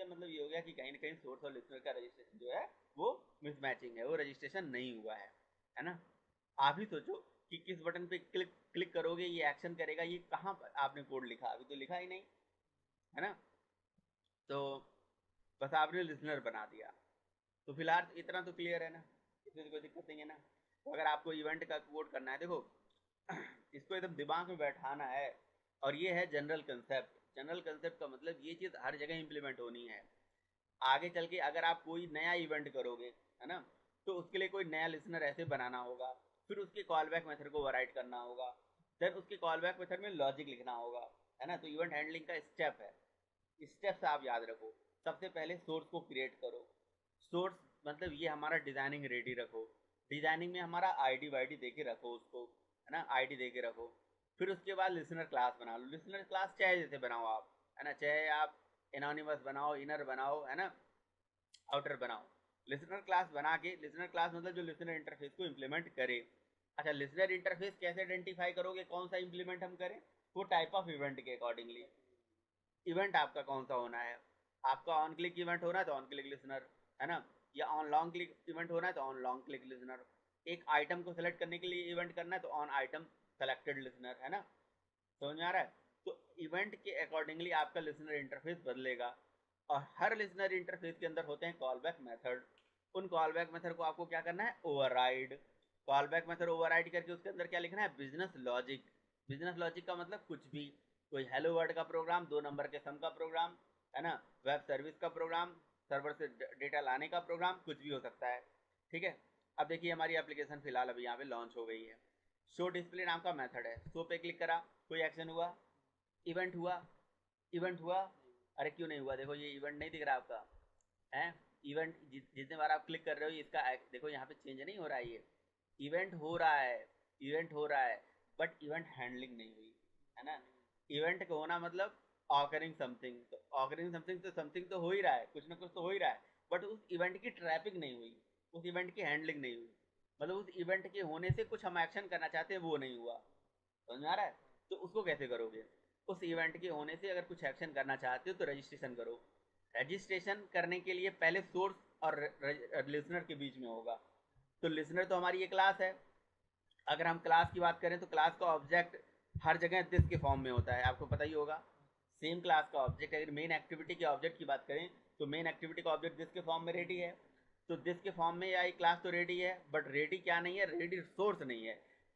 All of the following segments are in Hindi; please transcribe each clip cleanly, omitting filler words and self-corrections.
का मतलब ये हो गया कि कहीं ना कहीं सोर्स और लिसनर का रजिस्ट्रेशन जो है वो मिसमैचिंग है, वो रजिस्ट्रेशन नहीं हुआ है ना। आप ही सोचो कि किस बटन पे क्लिक क्लिक करोगे ये एक्शन करेगा, ये कहाँ पर आपने कोड लिखा, अभी तो लिखा ही नहीं है ना। तो बस आपने लिसनर बना दिया। तो फिलहाल इतना तो क्लियर है ना, इसमें तो कोई दिक्कत नहीं है ना। तो अगर आपको इवेंट का कोड करना है, देखो इसको एकदम दिमाग में बैठाना है। और ये है जनरल कंसेप्ट। जनरल कंसेप्ट का मतलब ये चीज़ हर जगह इंप्लीमेंट होनी है। आगे चल के अगर आप कोई नया इवेंट करोगे है ना, तो उसके लिए कोई नया लिसनर ऐसे बनाना होगा, फिर उसके कॉल बैक मेथड को ओवरराइड करना होगा, देन उसके कॉल बैक मेथड में लॉजिक लिखना होगा, है ना। तो इवेंट हैंडलिंग का स्टेप है, स्टेप्स आप याद रखो। सबसे पहले सोर्स को क्रिएट करो। सोर्स मतलब ये हमारा डिजाइनिंग रेडी रखो, डिजाइनिंग में हमारा आईडी वाईडी दे के रखो उसको, है ना, आईडी दे के रखो। फिर उसके बाद लिसनर क्लास बना लो। लिसनर क्लास चाहे जैसे बनाओ आप, है ना, चाहे आप एनोनिमस बनाओ, इनर बनाओ, है ना, आउटर बनाओ। लिसनर क्लास बना के, लिसनर क्लास मतलब जो लिसनर इंटरफेस को इम्प्लीमेंट करे। अच्छा, लिसनर इंटरफेस कैसे आइडेंटिफाई करोगे कौन सा इम्प्लीमेंट हम करें? वो टाइप ऑफ इवेंट के अकॉर्डिंगली। इवेंट आपका कौन सा होना है? आपका ऑन क्लिक इवेंट होना है तो ऑन क्लिक लिसनर, है ना, या ऑन लॉन्ग क्लिक इवेंट होना है तो ऑन लॉन्ग क्लिक लिसनर। एक आइटम को सेलेक्ट करने के लिए इवेंट करना है तो ऑन आइटम सेलेक्टेड लिसनर, है ना। समझ में आ रहा है? तो इवेंट के अकॉर्डिंगली आपका लिसनर इंटरफेस बदलेगा। और हर लिसनर इंटरफेस के अंदर होते हैं कॉल बैक मेथड। उन कॉल बैक मेथड को आपको क्या करना है? Override. Call back method override करके उसके अंदर क्या लिखना है? Business logic. बिजनेस लॉजिक का मतलब कुछ भी, कोई हेलो वर्ड का प्रोग्राम, 2 नंबर के सम का प्रोग्राम, है ना, वेब सर्विस का प्रोग्राम, सर्वर से डेटा लाने का प्रोग्राम, कुछ भी हो सकता है। ठीक है। अब देखिए हमारी एप्लीकेशन फिलहाल अभी यहाँ पे लॉन्च हो गई है। शो डिस्प्ले नाम का मेथड है। शो पे क्लिक करा, कोई एक्शन हुआ, इवेंट हुआ, इवेंट हुआ। अरे क्यों नहीं हुआ? देखो ये इवेंट नहीं दिख रहा आपका, है। इवेंट जितने बार आप क्लिक कर रहे हो इसका देखो यहाँ पे चेंज नहीं हो रहा है, ये इवेंट हो रहा है, इवेंट हो रहा है, बट इवेंट हैंडलिंग नहीं हुई, है ना। इवेंट का होना मतलब ऑकरिंग समथिंग, तो ऑकरिंग समथिंग तो समथिंग तो हो ही रहा है, कुछ ना कुछ तो हो ही रहा है, बट उस इवेंट की ट्रैपिंग नहीं हुई, उस इवेंट की हैंडलिंग नहीं हुई। मतलब उस इवेंट के होने से कुछ हम एक्शन करना चाहते हैं वो नहीं हुआ। समझ में आ रहा है? तो उसको कैसे करोगे? उस इवेंट के होने से अगर कुछ एक्शन करना चाहते हो तो रजिस्ट्रेशन करो। रजिस्ट्रेशन करने के लिए पहले सोर्स और लिसनर के बीच में होगा। तो लिसनर तो हमारी ये क्लास है। अगर हम क्लास की बात करें तो क्लास का ऑब्जेक्ट हर जगह दिस के फॉर्म में होता है, आपको पता ही होगा। सेम क्लास का ऑब्जेक्ट, अगर मेन एक्टिविटी के ऑब्जेक्ट की बात करें तो मेन एक्टिविटी का ऑब्जेक्ट दिस के फॉर्म में रेडी है। तो दिस के फॉर्म में या क्लास तो रेडी है, बट रेडी क्या नहीं है? रेडी सोर्स नहीं है।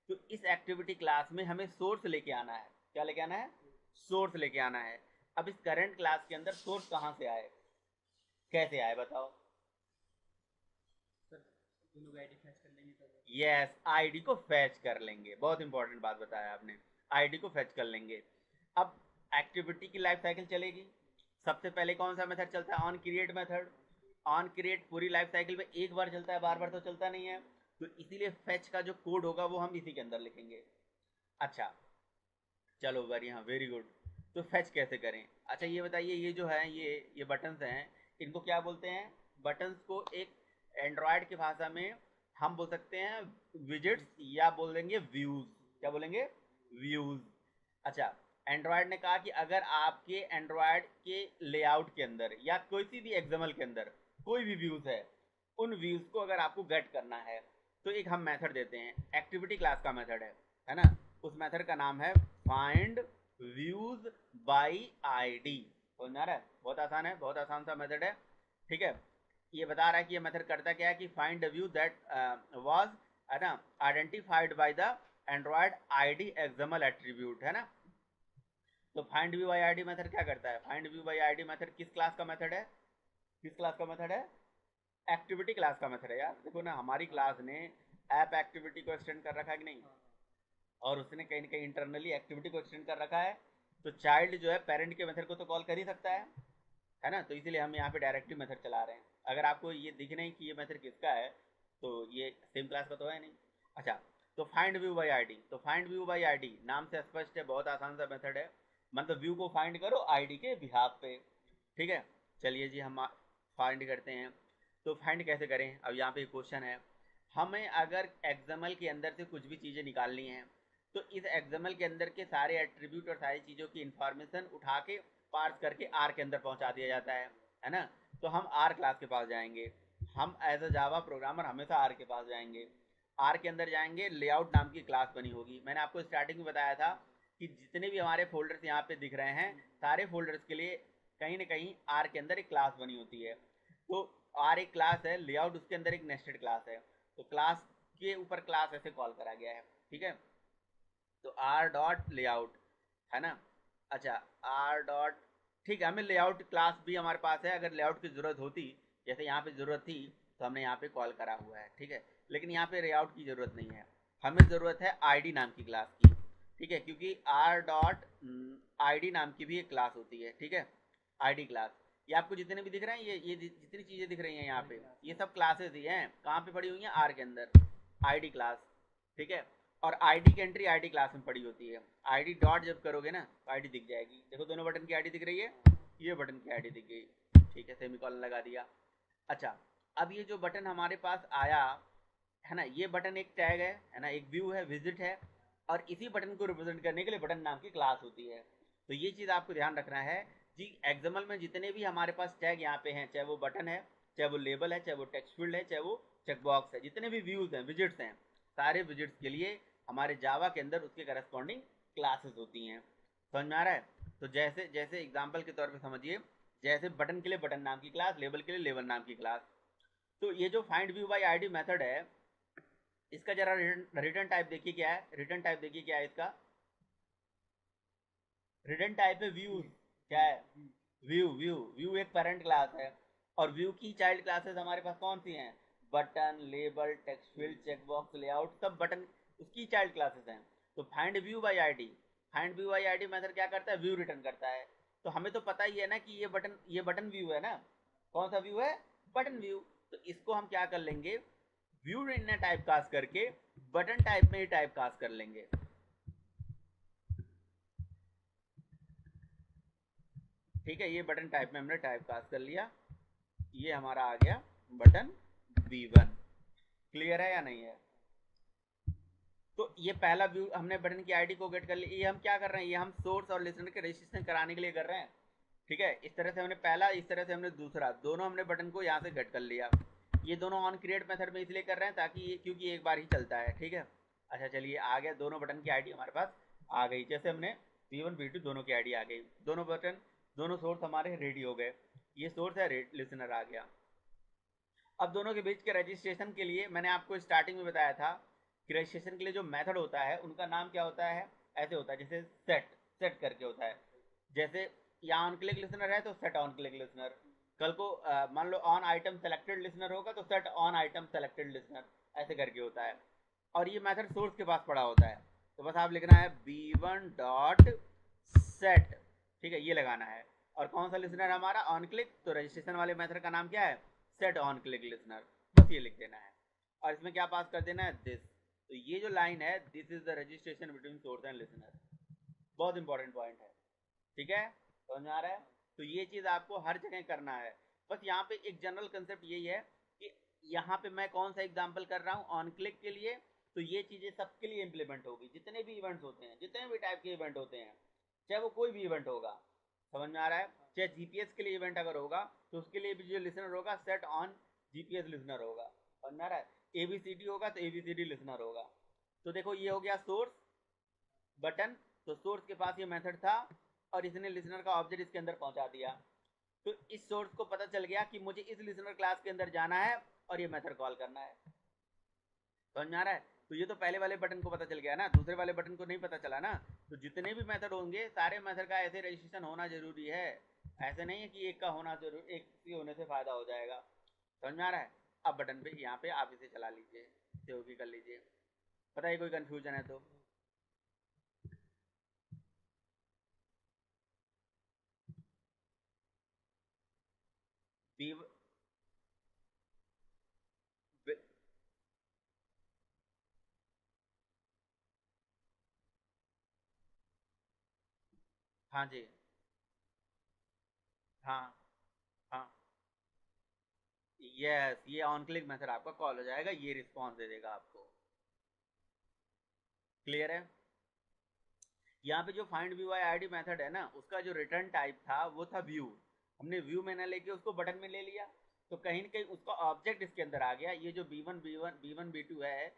तो इस एक्टिविटी क्लास में हमें सोर्स लेके आना है। क्या लेके आना है? सोर्स लेके आना है। अब इस करंट क्लास के अंदर सोर्स कहाँ से आए, कैसे आए बताओ? यस, आईडी को फैच कर लेंगे। बहुत इंपॉर्टेंट बात बताया आपने, आईडी को फैच कर लेंगे। अब एक्टिविटी की लाइफ साइकिल चलेगी। सबसे पहले कौन सा मेथड चलता है? On create method. On create पूरी लाइफ साइकिल में एक बार चलता है, बार बार तो चलता नहीं है। तो इसीलिए फैच का जो कोड होगा वो हम इसी के अंदर लिखेंगे। अच्छा, चलो बढ़िया, वेरी गुड। तो फैच कैसे करें? अच्छा ये बताइए, ये जो है ये बटन्स हैं, इनको क्या बोलते हैं? बटन्स को एक एंड्रॉयड की भाषा में हम बोल सकते हैं विजेट्स, या बोल देंगे व्यूज। क्या बोलेंगे? व्यूज। अच्छा, एंड्रॉयड ने कहा कि अगर आपके एंड्रॉयड के लेआउट के अंदर या कोई सी भी एक्सएमएल के अंदर कोई भी व्यूज है, उन व्यूज को अगर आपको गेट करना है तो एक हम मेथड देते हैं, एक्टिविटी क्लास का मेथड है ना। उस मेथड का नाम है फाइंड व्यूज बाई आईडी। समझ आ रहा है? बहुत आसान है, बहुत आसान सा मेथड है। ठीक है। ये बता रहा है कि ये मेथड करता क्या है कि find the view that was, है ना, identified by the Android ID XML attribute, है ना। तो find view by ID method क्या करता है? Find view by ID method किस क्लास का मेथड है? किस क्लास का मेथड है? एक्टिविटी क्लास का मेथड है यार। देखो ना, हमारी क्लास ने ऐप एक्टिविटी को एक्सटेंड कर रखा है कि नहीं, और उसने कहीं ना कहीं इंटरनली एक्टिविटी को एक्सटेंड कर रखा है। तो चाइल्ड जो है पेरेंट के मेथड को तो कॉल कर ही सकता है ना। तो इसीलिए हम यहाँ पे डायरेक्टिव मेथड चला रहे हैं। अगर आपको ये दिख नहीं कि ये मेथड किसका है, तो ये सेम क्लास का तो है नहीं। अच्छा, तो फाइंड व्यू बाई आईडी, तो फाइंड व्यू बाई आईडी नाम से स्पष्ट है, बहुत आसान सा मेथड है। मतलब व्यू को फाइंड करो आईडी के बिहाफ पे। ठीक है। चलिए जी, हम फाइंड करते हैं। तो फाइंड कैसे करें? अब यहाँ पे क्वेश्चन है, हमें अगर एक्सएमएल के अंदर से कुछ भी चीज़ें निकालनी है तो इस एक्सएमएल के अंदर के सारे एट्रीब्यूट और सारी चीज़ों की इंफॉर्मेशन उठा के पार्स करके आर के अंदर पहुंचा दिया जाता है है ना। तो हम आर क्लास के पास जाएंगे, हम एज अ जावा प्रोग्रामर हमेशा आर के पास जाएंगे। आर के अंदर जाएंगे, लेआउट नाम की क्लास बनी होगी। मैंने आपको स्टार्टिंग में बताया था कि जितने भी हमारे फोल्डर्स यहाँ पे दिख रहे हैं, सारे फोल्डर्स के लिए कहीं ना कहीं आर के अंदर एक क्लास बनी होती है। तो आर एक क्लास है, लेआउट उसके अंदर एक नेस्टेड क्लास है। तो क्लास के ऊपर क्लास ऐसे कॉल करा गया है, ठीक है। तो आर डॉट लेआउट, है ना। अच्छा, आर डॉट, ठीक है, हमें लेआउट क्लास भी हमारे पास है। अगर लेआउट की ज़रूरत होती, जैसे यहाँ पे ज़रूरत थी, तो हमने यहाँ पे कॉल करा हुआ है, ठीक है। लेकिन यहाँ पे लेआउट की ज़रूरत नहीं है, हमें ज़रूरत है आईडी नाम की क्लास की, ठीक है। क्योंकि आर डॉट आईडी नाम की भी एक क्लास होती है, ठीक है। आईडी क्लास, ये आपको जितने भी दिख रहे हैं, ये जितनी चीज़ें दिख रही हैं यहाँ पे, ये सब क्लासेस ही हैं। कहाँ पे पड़ी हुई हैं? आर के अंदर, आईडी क्लास, ठीक है। और आईडी की एंट्री आईडी क्लास में पड़ी होती है। आईडी डॉट जब करोगे ना, तो आईडी दिख जाएगी। देखो दोनों बटन की आईडी दिख रही है, ये बटन की आईडी दिख गई, ठीक है, सेमीकोलन लगा दिया। अच्छा, अब ये जो बटन हमारे पास आया है ना, ये बटन एक टैग है ना, एक व्यू है, विजिट है, और इसी बटन को रिप्रेजेंट करने के लिए बटन नाम की क्लास होती है। तो ये चीज़ आपको ध्यान रखना है जी। एक्सएमएल में जितने भी हमारे पास टैग यहाँ पे हैं, चाहे वो बटन है, चाहे वो लेबल है, चाहे वो टेक्स्ट फील्ड है, चाहे वो चेकबॉक्स है, जितने भी व्यूज हैं, विजिट्स हैं, सारे विजिट्स के लिए हमारे जावा के अंदर उसके करस्पॉन्डिंग क्लासेस होती हैं। समझ में आ रहा है? तो जैसे जैसे एग्जाम्पल के तौर पर समझिए, जैसे बटन के लिए बटन नाम की क्लास, लेबल के लिए लेबल नाम की क्लास। तो ये जो find view by ID method है, इसका जरा रिटर्न टाइप देखिए क्या है। रिटर्न टाइप देखिए क्या है इसका। रिटर्न टाइप है व्यू, क्या है? व्यू। व्यू एक पेरेंट क्लास है, और व्यू की चाइल्ड क्लासेस हमारे पास कौन सी हैं? Button, label, text field, checkbox, layout, सब बटन उसकी चाइल्ड क्लासेस हैं। तो find view by ID, find view by ID method क्या करता है? व्यू रिटर्न करता है। तो हमें तो पता ही है ना कि ये बटन व्यू है ना। कौन सा व्यू है? Button view. तो इसको हम क्या कर लेंगे? व्यू ने टाइप कास्ट करके बटन टाइप में ही टाइप कास्ट कर लेंगे। ठीक है, ये बटन टाइप में हमने टाइप कास्ट कर लिया, ये हमारा आ गया बटन V1। क्लियर है या नहीं है? तो ये पहला व्यू हमने बटन की आईडी को गेट कर लिया। ये हम क्या कर रहे हैं? ये हम सोर्स और लिसनर के रजिस्ट्रेशन कराने के लिए कर रहे हैं, ठीक है। इस तरह से हमने पहला, इस तरह से हमने दूसरा, दोनों हमने बटन को यहाँ से गेट कर लिया। ये दोनों ऑन क्रिएट मेथड में इसलिए कर रहे हैं ताकि ये, क्योंकि एक बार ही चलता है, ठीक है। अच्छा चलिए, आ गया, दोनों बटन की आईडी हमारे पास आ गई। जैसे हमने V1 V2 दोनों की आईडी आ गई, दोनों बटन, दोनों सोर्स हमारे रेडी हो गए। ये सोर्स है, लिसनर आ गया। अब दोनों के बीच के रजिस्ट्रेशन के लिए मैंने आपको स्टार्टिंग में बताया था कि रजिस्ट्रेशन के लिए जो मेथड होता है उनका नाम क्या होता है? ऐसे होता है, जैसे सेट, सेट करके होता है। जैसे यहाँ ऑन क्लिक लिसनर है तो सेट ऑन क्लिक लिसनर। कल को मान लो ऑन आइटम सेलेक्टेड लिसनर होगा तो set on item selected listener, ऐसे करके होता है। और ये मेथड सोर्स के पास पड़ा होता है। तो बस आप लिखना है v1 डॉट सेट, ठीक है, ये लगाना है। और कौन सा लिसनर हमारा? On click. तो रजिस्ट्रेशन वाले मेथड का नाम क्या है? सेट ऑन क्लिक लिसनर, बस ये लिख देना है। और इसमें क्या पास कर देना है? दिस। तो ये जो लाइन है, this is the registration between source and listener, बहुत इंपॉर्टेंट पॉइंट है, ठीक है। समझ में आ रहा है? तो ये चीज आपको हर जगह करना है। बस यहाँ पे एक जनरल कंसेप्ट यही है कि यहाँ पे मैं कौन सा एग्जाम्पल कर रहा हूँ ऑन क्लिक के लिए, तो ये चीजें सबके लिए इंप्लीमेंट होगी। जितने भी इवेंट्स होते हैं, जितने भी टाइप के इवेंट होते हैं, चाहे वो कोई भी इवेंट होगा, समझ में आ रहा है? चाहे जीपीएस के लिए इवेंट अगर होगा तो उसके लिए भी जो लिसनर होगा सेट ऑन जीपीएस लिसनर होगा। समझ में आ रहा है? एबीसीडी होगा तो एबीसीडी लिसनर होगा। तो देखो ये हो गया सोर्स बटन। तो सोर्स के पास ये मेथड था और इसने लिसनर का ऑब्जेक्ट इसके अंदर पहुंचा दिया। तो इस सोर्स को पता चल गया कि मुझे इस लिसनर क्लास के अंदर जाना है और ये मेथड कॉल करना है। समझ में आ रहा है? तो ये तो पहले वाले बटन को पता चल गया ना, दूसरे वाले बटन को नहीं पता चला ना। तो जितने भी मेथड होंगे, सारे मेथड का ऐसे रजिस्ट्रेशन होना जरूरी है। ऐसे नहीं है कि एक का होना जरूरी, एक के होने से फायदा हो जाएगा। समझ में आ रहा है? अब बटन पे यहाँ पे आप इसे चला लीजिए, सेव भी कर लीजिए। बताइए कोई कंफ्यूजन है तो। बी, हाँ जी, हाँ हाँ, यस, ये ऑन क्लिक मेथड आपका कॉल हो जाएगा, ये रिस्पॉन्स दे देगा आपको। क्लियर है? यहाँ पे जो find view I ID method है ना, उसका जो रिटर्न टाइप था वो था व्यू। हमने व्यू में ना लेके उसको बटन में ले लिया, तो कहीं ना कहीं उसका ऑब्जेक्ट इसके अंदर आ गया। ये जो B1 B1 B1 B2 है,